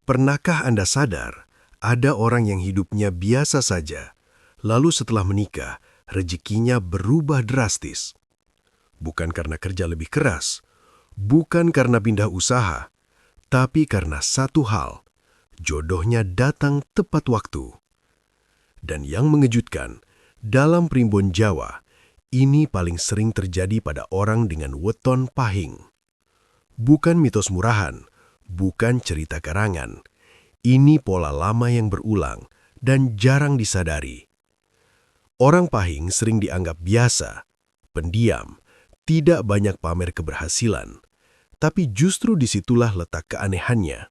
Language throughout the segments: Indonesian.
Pernahkah Anda sadar, ada orang yang hidupnya biasa saja, lalu setelah menikah, rezekinya berubah drastis? Bukan karena kerja lebih keras, bukan karena pindah usaha, tapi karena satu hal, jodohnya datang tepat waktu. Dan yang mengejutkan, dalam primbon Jawa, ini paling sering terjadi pada orang dengan weton pahing. Bukan mitos murahan, bukan cerita karangan. Ini pola lama yang berulang dan jarang disadari. Orang pahing sering dianggap biasa, pendiam, tidak banyak pamer keberhasilan. Tapi justru disitulah letak keanehannya.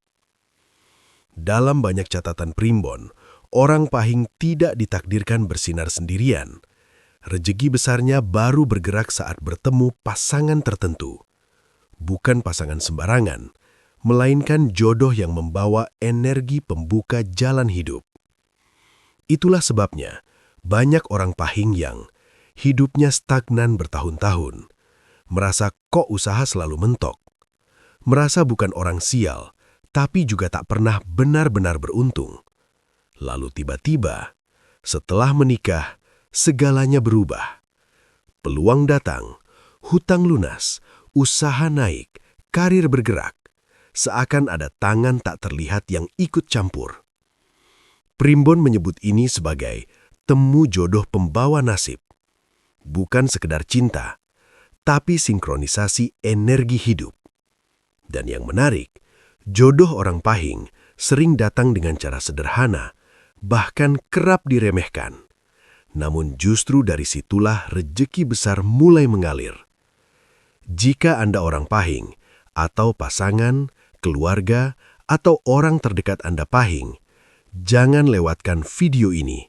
Dalam banyak catatan primbon, orang pahing tidak ditakdirkan bersinar sendirian. Rezeki besarnya baru bergerak saat bertemu pasangan tertentu. Bukan pasangan sembarangan, melainkan jodoh yang membawa energi pembuka jalan hidup. Itulah sebabnya banyak orang pahing yang hidupnya stagnan bertahun-tahun, merasa kok usaha selalu mentok, merasa bukan orang sial, tapi juga tak pernah benar-benar beruntung. Lalu tiba-tiba, setelah menikah, segalanya berubah. Peluang datang, hutang lunas, usaha naik, karir bergerak. Seakan ada tangan tak terlihat yang ikut campur. Primbon menyebut ini sebagai temu jodoh pembawa nasib. Bukan sekedar cinta, tapi sinkronisasi energi hidup. Dan yang menarik, jodoh orang pahing sering datang dengan cara sederhana, bahkan kerap diremehkan. Namun justru dari situlah rezeki besar mulai mengalir. Jika Anda orang pahing, atau pasangan, keluarga, atau orang terdekat Anda pahing, jangan lewatkan video ini.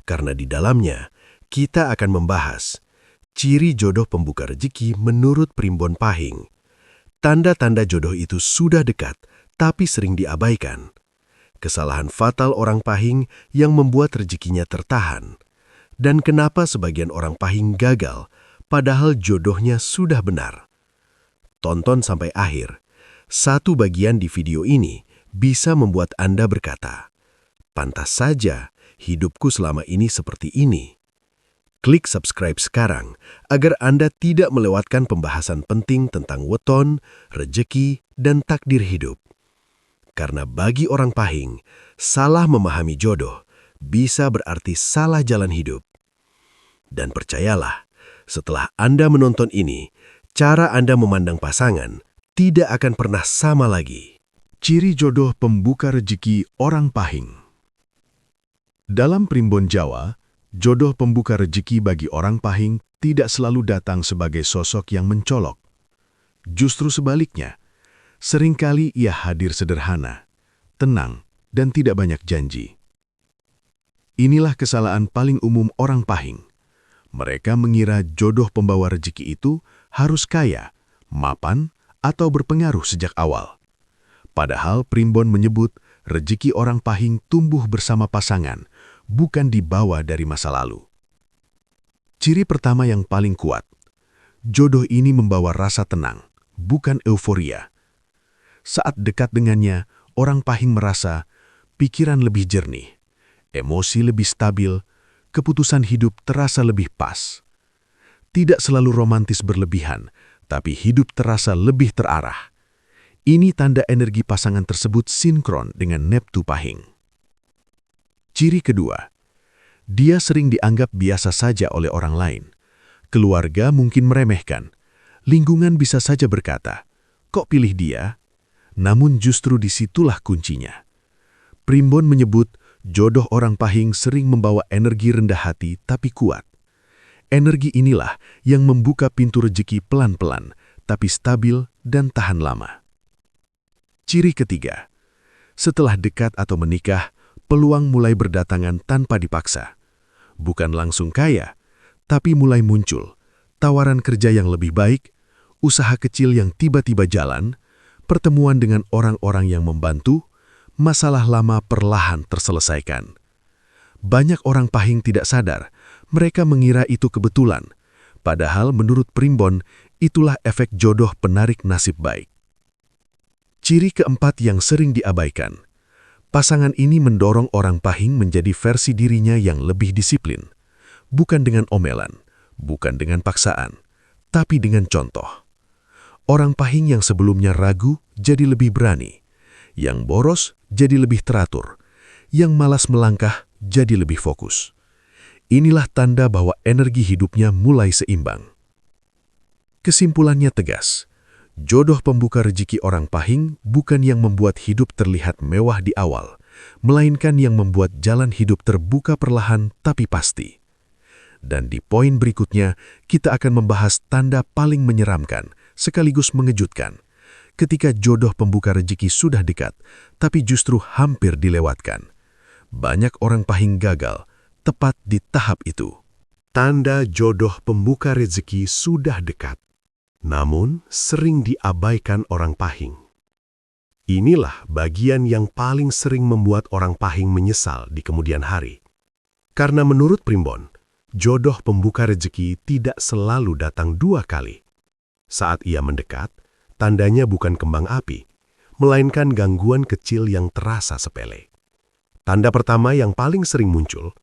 Karena di dalamnya, kita akan membahas ciri jodoh pembuka rezeki menurut primbon pahing. Tanda-tanda jodoh itu sudah dekat, tapi sering diabaikan. Kesalahan fatal orang pahing yang membuat rezekinya tertahan. Dan kenapa sebagian orang pahing gagal, padahal jodohnya sudah benar. Tonton sampai akhir. Satu bagian di video ini bisa membuat Anda berkata, "Pantas saja hidupku selama ini seperti ini." Klik subscribe sekarang agar Anda tidak melewatkan pembahasan penting tentang weton, rezeki, dan takdir hidup. Karena bagi orang pahing, salah memahami jodoh bisa berarti salah jalan hidup. Dan percayalah, setelah Anda menonton ini, cara Anda memandang pasangan tidak akan pernah sama lagi. Ciri jodoh pembuka rezeki orang pahing. Dalam primbon Jawa, jodoh pembuka rezeki bagi orang pahing tidak selalu datang sebagai sosok yang mencolok. Justru sebaliknya, seringkali ia hadir sederhana, tenang, dan tidak banyak janji. Inilah kesalahan paling umum orang pahing. Mereka mengira jodoh pembawa rezeki itu harus kaya, mapan, atau berpengaruh sejak awal. Padahal primbon menyebut rezeki orang pahing tumbuh bersama pasangan, bukan dibawa dari masa lalu. Ciri pertama yang paling kuat, jodoh ini membawa rasa tenang, bukan euforia. Saat dekat dengannya, orang pahing merasa pikiran lebih jernih, emosi lebih stabil, keputusan hidup terasa lebih pas. Tidak selalu romantis berlebihan, tapi hidup terasa lebih terarah. Ini tanda energi pasangan tersebut sinkron dengan Neptu pahing. Ciri kedua, dia sering dianggap biasa saja oleh orang lain. Keluarga mungkin meremehkan. Lingkungan bisa saja berkata, "Kok pilih dia?" Namun justru disitulah kuncinya. Primbon menyebut jodoh orang pahing sering membawa energi rendah hati tapi kuat. Energi inilah yang membuka pintu rezeki pelan-pelan, tapi stabil dan tahan lama. Ciri ketiga, setelah dekat atau menikah, peluang mulai berdatangan tanpa dipaksa. Bukan langsung kaya, tapi mulai muncul tawaran kerja yang lebih baik, usaha kecil yang tiba-tiba jalan, pertemuan dengan orang-orang yang membantu, masalah lama perlahan terselesaikan. Banyak orang pahing tidak sadar, mereka mengira itu kebetulan. Padahal menurut primbon, itulah efek jodoh penarik nasib baik. Ciri keempat yang sering diabaikan, Pasangan ini mendorong orang Pahing menjadi versi dirinya yang lebih disiplin, bukan dengan omelan, bukan dengan paksaan, tapi dengan contoh. Orang Pahing yang sebelumnya ragu jadi lebih berani, yang boros jadi lebih teratur, yang malas melangkah jadi lebih fokus. Inilah tanda bahwa energi hidupnya mulai seimbang. Kesimpulannya tegas, jodoh pembuka rezeki orang Pahing bukan yang membuat hidup terlihat mewah di awal, melainkan yang membuat jalan hidup terbuka perlahan tapi pasti. Dan di poin berikutnya, kita akan membahas tanda paling menyeramkan sekaligus mengejutkan, ketika jodoh pembuka rezeki sudah dekat, tapi justru hampir dilewatkan. Banyak orang Pahing gagal tepat di tahap itu. Tanda jodoh pembuka rezeki sudah dekat, namun sering diabaikan orang Pahing. Inilah bagian yang paling sering membuat orang Pahing menyesal di kemudian hari. Karena menurut Primbon, jodoh pembuka rezeki tidak selalu datang 2 kali. Saat ia mendekat, tandanya bukan kembang api, melainkan gangguan kecil yang terasa sepele. Tanda pertama yang paling sering muncul,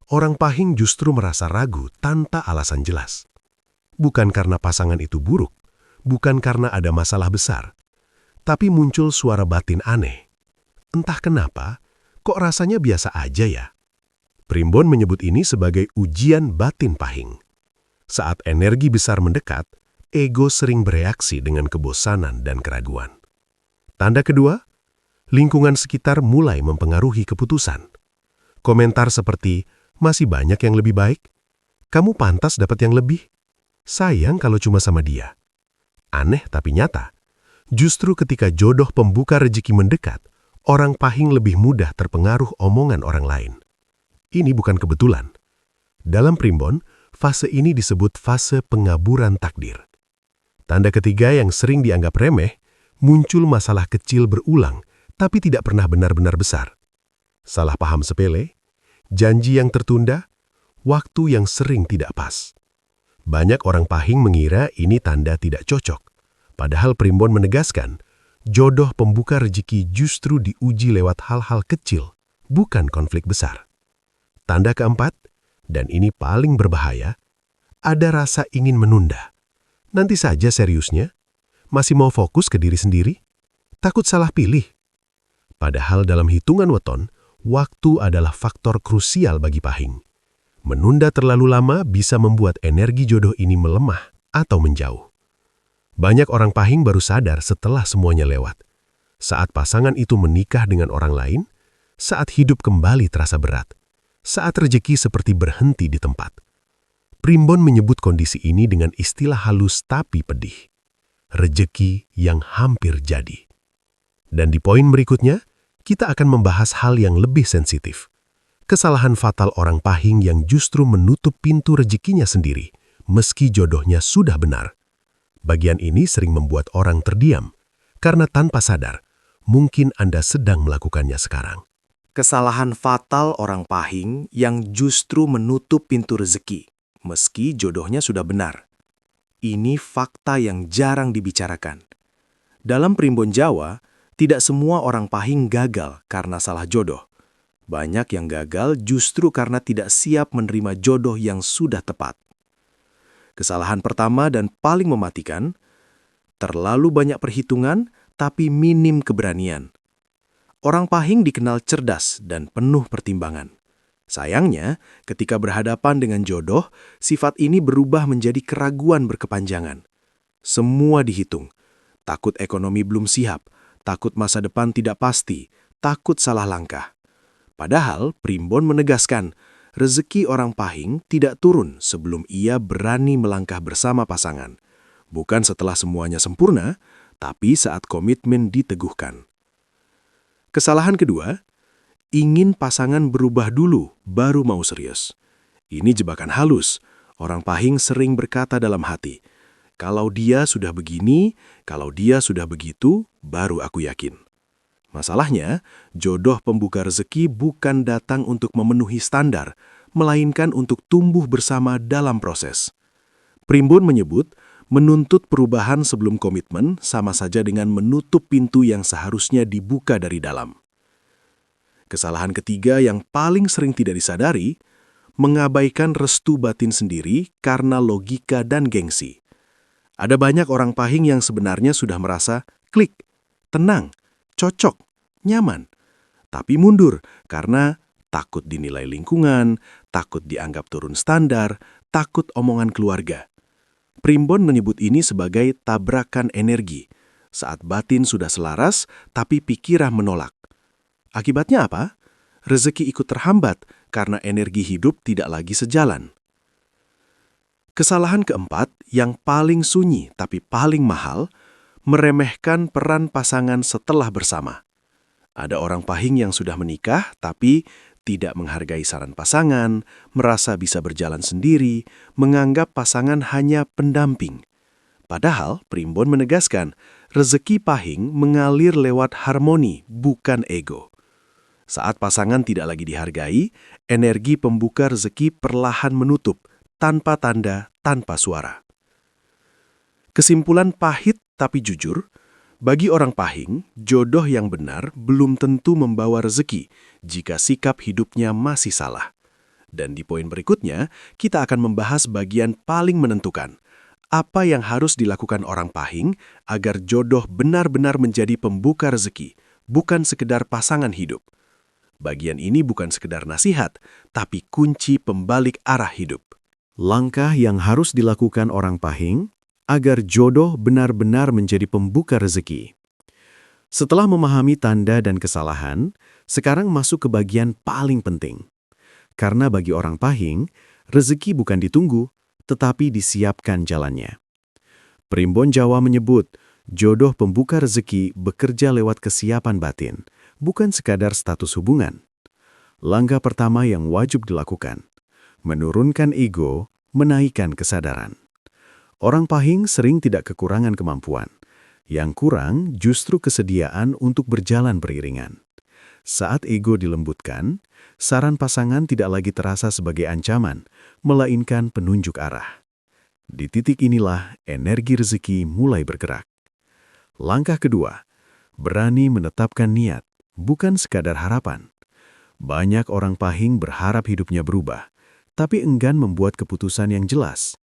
orang Pahing justru merasa ragu tanpa alasan jelas. Bukan karena pasangan itu buruk, bukan karena ada masalah besar, tapi muncul suara batin aneh. Entah kenapa, kok rasanya biasa aja ya? Primbon menyebut ini sebagai ujian batin Pahing. Saat energi besar mendekat, ego sering bereaksi dengan kebosanan dan keraguan. Tanda kedua, lingkungan sekitar mulai mempengaruhi keputusan. Komentar seperti, masih banyak yang lebih baik? Kamu pantas dapat yang lebih? Sayang kalau cuma sama dia. Aneh tapi nyata. Justru ketika jodoh pembuka rezeki mendekat, orang Pahing lebih mudah terpengaruh omongan orang lain. Ini bukan kebetulan. Dalam Primbon, fase ini disebut fase pengaburan takdir. Tanda ketiga yang sering dianggap remeh, muncul masalah kecil berulang, tapi tidak pernah benar-benar besar. Salah paham sepele, janji yang tertunda, waktu yang sering tidak pas. Banyak orang Pahing mengira ini tanda tidak cocok. Padahal Primbon menegaskan, jodoh pembuka rezeki justru diuji lewat hal-hal kecil, bukan konflik besar. Tanda keempat, dan ini paling berbahaya, ada rasa ingin menunda. Nanti saja seriusnya, masih mau fokus ke diri sendiri, takut salah pilih. Padahal dalam hitungan weton, waktu adalah faktor krusial bagi Pahing. Menunda terlalu lama bisa membuat energi jodoh ini melemah atau menjauh. Banyak orang Pahing baru sadar setelah semuanya lewat. Saat pasangan itu menikah dengan orang lain, saat hidup kembali terasa berat, saat rezeki seperti berhenti di tempat. Primbon menyebut kondisi ini dengan istilah halus tapi pedih. Rezeki yang hampir jadi. Dan di poin berikutnya, kita akan membahas hal yang lebih sensitif. Kesalahan fatal orang Pahing yang justru menutup pintu rezekinya sendiri, meski jodohnya sudah benar. Bagian ini sering membuat orang terdiam, karena tanpa sadar, mungkin Anda sedang melakukannya sekarang. Kesalahan fatal orang Pahing yang justru menutup pintu rezeki, meski jodohnya sudah benar. Ini fakta yang jarang dibicarakan. Dalam Primbon Jawa, tidak semua orang Pahing gagal karena salah jodoh. Banyak yang gagal justru karena tidak siap menerima jodoh yang sudah tepat. Kesalahan pertama dan paling mematikan, terlalu banyak perhitungan tapi minim keberanian. Orang Pahing dikenal cerdas dan penuh pertimbangan. Sayangnya, ketika berhadapan dengan jodoh, sifat ini berubah menjadi keraguan berkepanjangan. Semua dihitung. Takut ekonomi belum siap, takut masa depan tidak pasti, takut salah langkah. Padahal, Primbon menegaskan, rezeki orang Pahing tidak turun sebelum ia berani melangkah bersama pasangan. Bukan setelah semuanya sempurna, tapi saat komitmen diteguhkan. Kesalahan kedua, ingin pasangan berubah dulu, baru mau serius. Ini jebakan halus. Orang Pahing sering berkata dalam hati, kalau dia sudah begini, kalau dia sudah begitu, baru aku yakin. Masalahnya, jodoh pembuka rezeki bukan datang untuk memenuhi standar, melainkan untuk tumbuh bersama dalam proses. Primbon menyebut, menuntut perubahan sebelum komitmen sama saja dengan menutup pintu yang seharusnya dibuka dari dalam. Kesalahan ketiga yang paling sering tidak disadari, mengabaikan restu batin sendiri karena logika dan gengsi. Ada banyak orang pahing yang sebenarnya sudah merasa klik, tenang, cocok, nyaman. Tapi mundur karena takut dinilai lingkungan, takut dianggap turun standar, takut omongan keluarga. Primbon menyebut ini sebagai tabrakan energi, saat batin sudah selaras tapi pikiran menolak. Akibatnya apa? Rezeki ikut terhambat karena energi hidup tidak lagi sejalan. Kesalahan keempat yang paling sunyi tapi paling mahal, meremehkan peran pasangan setelah bersama. Ada orang pahing yang sudah menikah tapi tidak menghargai saran pasangan, merasa bisa berjalan sendiri, menganggap pasangan hanya pendamping. Padahal Primbon menegaskan, rezeki pahing mengalir lewat harmoni, bukan ego. Saat pasangan tidak lagi dihargai, energi pembuka rezeki perlahan menutup, tanpa tanda, tanpa suara. Kesimpulan pahit tapi jujur, bagi orang pahing, jodoh yang benar belum tentu membawa rezeki jika sikap hidupnya masih salah. Dan di poin berikutnya, kita akan membahas bagian paling menentukan. Apa yang harus dilakukan orang pahing agar jodoh benar-benar menjadi pembuka rezeki, bukan sekedar pasangan hidup. Bagian ini bukan sekedar nasihat, tapi kunci pembalik arah hidup. Langkah yang harus dilakukan orang pahing agar jodoh benar-benar menjadi pembuka rezeki. Setelah memahami tanda dan kesalahan, sekarang masuk ke bagian paling penting. Karena bagi orang pahing, rezeki bukan ditunggu, tetapi disiapkan jalannya. Primbon Jawa menyebut, jodoh pembuka rezeki bekerja lewat kesiapan batin, bukan sekadar status hubungan. Langkah pertama yang wajib dilakukan, menurunkan ego, menaikkan kesadaran. Orang pahing sering tidak kekurangan kemampuan. Yang kurang justru kesediaan untuk berjalan beriringan. Saat ego dilembutkan, saran pasangan tidak lagi terasa sebagai ancaman, melainkan penunjuk arah. Di titik inilah energi rezeki mulai bergerak. Langkah kedua, berani menetapkan niat, bukan sekadar harapan. Banyak orang pahing berharap hidupnya berubah, tapi enggan membuat keputusan yang jelas.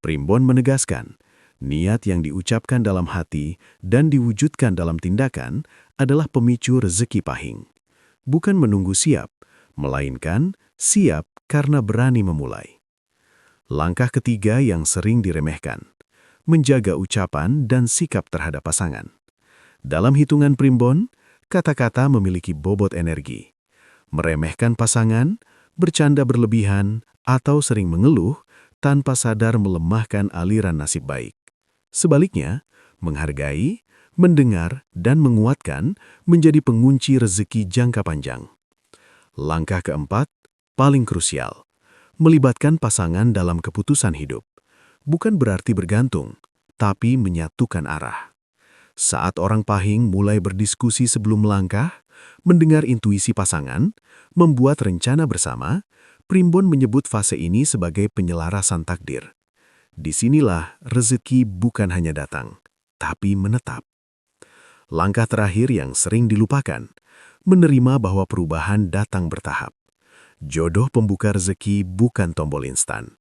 Primbon menegaskan, niat yang diucapkan dalam hati dan diwujudkan dalam tindakan adalah pemicu rezeki pahing. Bukan menunggu siap, melainkan siap karena berani memulai. Langkah ketiga yang sering diremehkan, menjaga ucapan dan sikap terhadap pasangan. Dalam hitungan Primbon, kata-kata memiliki bobot energi. Meremehkan pasangan, bercanda berlebihan, atau sering mengeluh tanpa sadar melemahkan aliran nasib baik. Sebaliknya, menghargai, mendengar, dan menguatkan menjadi pengunci rezeki jangka panjang. Langkah keempat, paling krusial, melibatkan pasangan dalam keputusan hidup. Bukan berarti bergantung, tapi menyatukan arah. Saat orang pahing mulai berdiskusi sebelum melangkah, mendengar intuisi pasangan, membuat rencana bersama, Primbon menyebut fase ini sebagai penyelarasan takdir. Disinilah rezeki bukan hanya datang, tapi menetap. Langkah terakhir yang sering dilupakan, menerima bahwa perubahan datang bertahap. Jodoh pembuka rezeki bukan tombol instan.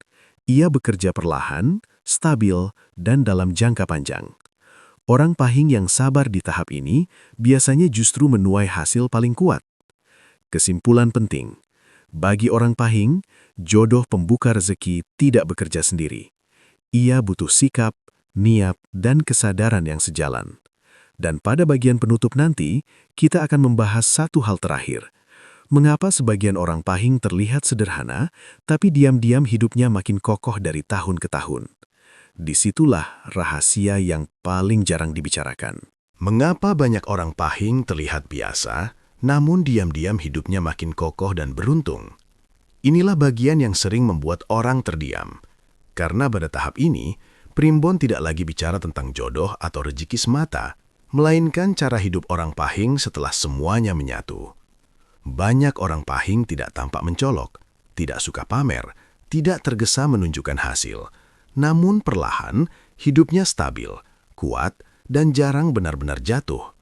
Ia bekerja perlahan, stabil, dan dalam jangka panjang. Orang pahing yang sabar di tahap ini biasanya justru menuai hasil paling kuat. Kesimpulan penting, bagi orang pahing, jodoh pembuka rezeki tidak bekerja sendiri. Ia butuh sikap, niat, dan kesadaran yang sejalan. Dan pada bagian penutup nanti, kita akan membahas satu hal terakhir. Mengapa sebagian orang pahing terlihat sederhana, tapi diam-diam hidupnya makin kokoh dari tahun ke tahun? Disitulah rahasia yang paling jarang dibicarakan. Mengapa banyak orang pahing terlihat biasa, namun diam-diam hidupnya makin kokoh dan beruntung? Inilah bagian yang sering membuat orang terdiam. Karena pada tahap ini, Primbon tidak lagi bicara tentang jodoh atau rezeki semata, melainkan cara hidup orang pahing setelah semuanya menyatu. Banyak orang pahing tidak tampak mencolok, tidak suka pamer, tidak tergesa menunjukkan hasil. Namun perlahan, hidupnya stabil, kuat, dan jarang benar-benar jatuh.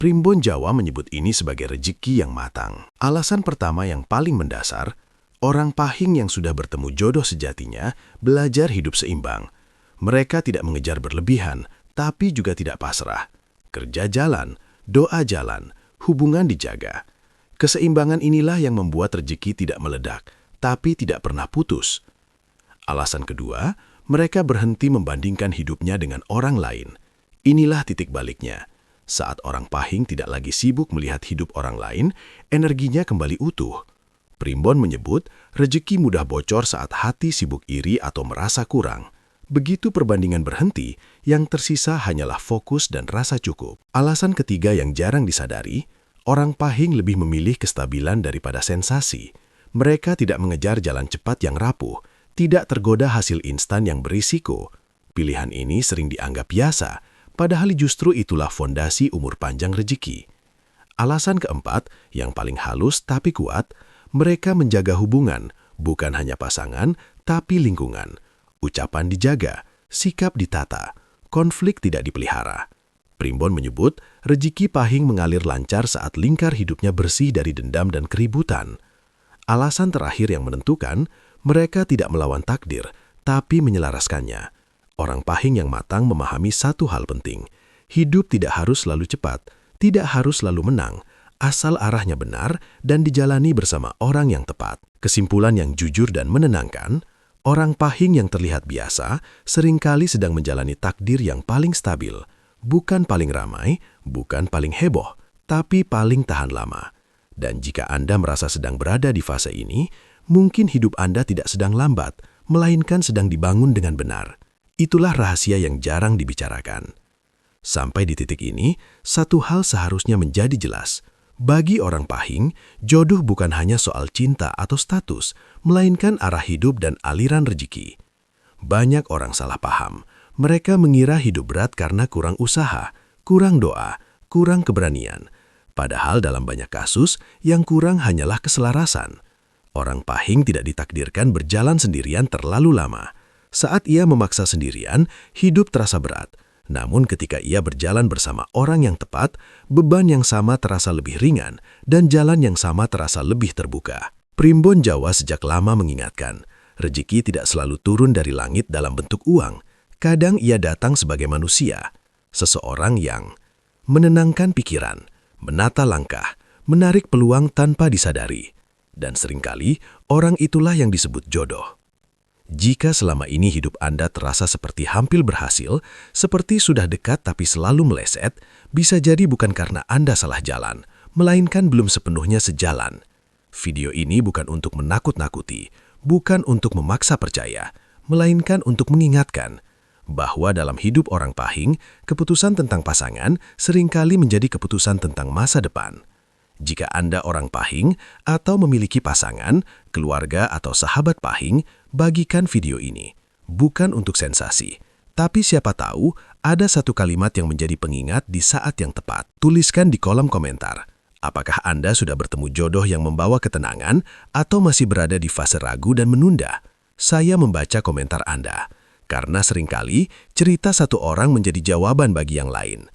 Primbon Jawa menyebut ini sebagai rejeki yang matang. Alasan pertama yang paling mendasar, orang Pahing yang sudah bertemu jodoh sejatinya belajar hidup seimbang. Mereka tidak mengejar berlebihan, tapi juga tidak pasrah. Kerja jalan, doa jalan, hubungan dijaga. Keseimbangan inilah yang membuat rejeki tidak meledak, tapi tidak pernah putus. Alasan kedua, mereka berhenti membandingkan hidupnya dengan orang lain. Inilah titik baliknya. Saat orang Pahing tidak lagi sibuk melihat hidup orang lain, energinya kembali utuh. Primbon menyebut, rejeki mudah bocor saat hati sibuk iri atau merasa kurang. Begitu perbandingan berhenti, yang tersisa hanyalah fokus dan rasa cukup. Alasan ketiga yang jarang disadari, orang Pahing lebih memilih kestabilan daripada sensasi. Mereka tidak mengejar jalan cepat yang rapuh, tidak tergoda hasil instan yang berisiko. Pilihan ini sering dianggap biasa, padahal justru itulah fondasi umur panjang rejeki. Alasan keempat, yang paling halus tapi kuat, mereka menjaga hubungan, bukan hanya pasangan, tapi lingkungan. Ucapan dijaga, sikap ditata, konflik tidak dipelihara. Primbon menyebut, rejeki Pahing mengalir lancar saat lingkar hidupnya bersih dari dendam dan keributan. Alasan terakhir yang menentukan, mereka tidak melawan takdir, tapi menyelaraskannya. Orang Pahing yang matang memahami satu hal penting. Hidup tidak harus selalu cepat, tidak harus selalu menang, asal arahnya benar dan dijalani bersama orang yang tepat. Kesimpulan yang jujur dan menenangkan, orang Pahing yang terlihat biasa seringkali sedang menjalani takdir yang paling stabil. Bukan paling ramai, bukan paling heboh, tapi paling tahan lama. Dan jika Anda merasa sedang berada di fase ini, mungkin hidup Anda tidak sedang lambat, melainkan sedang dibangun dengan benar. Itulah rahasia yang jarang dibicarakan. Sampai di titik ini, satu hal seharusnya menjadi jelas. Bagi orang Pahing, jodoh bukan hanya soal cinta atau status, melainkan arah hidup dan aliran rejeki. Banyak orang salah paham. Mereka mengira hidup berat karena kurang usaha, kurang doa, kurang keberanian. Padahal dalam banyak kasus, yang kurang hanyalah keselarasan. Orang Pahing tidak ditakdirkan berjalan sendirian terlalu lama. Saat ia memaksa sendirian, hidup terasa berat. Namun ketika ia berjalan bersama orang yang tepat, beban yang sama terasa lebih ringan dan jalan yang sama terasa lebih terbuka. Primbon Jawa sejak lama mengingatkan, rejeki tidak selalu turun dari langit dalam bentuk uang. Kadang ia datang sebagai manusia, seseorang yang menenangkan pikiran, menata langkah, menarik peluang tanpa disadari. Dan seringkali, orang itulah yang disebut jodoh. Jika selama ini hidup Anda terasa seperti hampir berhasil, seperti sudah dekat tapi selalu meleset, bisa jadi bukan karena Anda salah jalan, melainkan belum sepenuhnya sejalan. Video ini bukan untuk menakut-nakuti, bukan untuk memaksa percaya, melainkan untuk mengingatkan bahwa dalam hidup orang Pahing, keputusan tentang pasangan seringkali menjadi keputusan tentang masa depan. Jika Anda orang Pahing atau memiliki pasangan, keluarga atau sahabat Pahing, bagikan video ini. Bukan untuk sensasi, tapi siapa tahu ada satu kalimat yang menjadi pengingat di saat yang tepat. Tuliskan di kolom komentar, apakah Anda sudah bertemu jodoh yang membawa ketenangan atau masih berada di fase ragu dan menunda? Saya membaca komentar Anda, karena seringkali cerita satu orang menjadi jawaban bagi yang lain.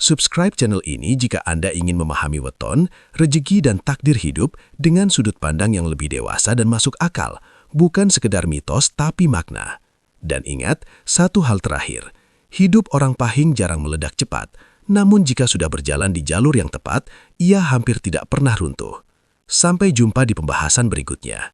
Subscribe channel ini jika Anda ingin memahami weton, rejeki dan takdir hidup dengan sudut pandang yang lebih dewasa dan masuk akal, bukan sekedar mitos tapi makna. Dan ingat, satu hal terakhir, hidup orang Pahing jarang meledak cepat, namun jika sudah berjalan di jalur yang tepat, ia hampir tidak pernah runtuh. Sampai jumpa di pembahasan berikutnya.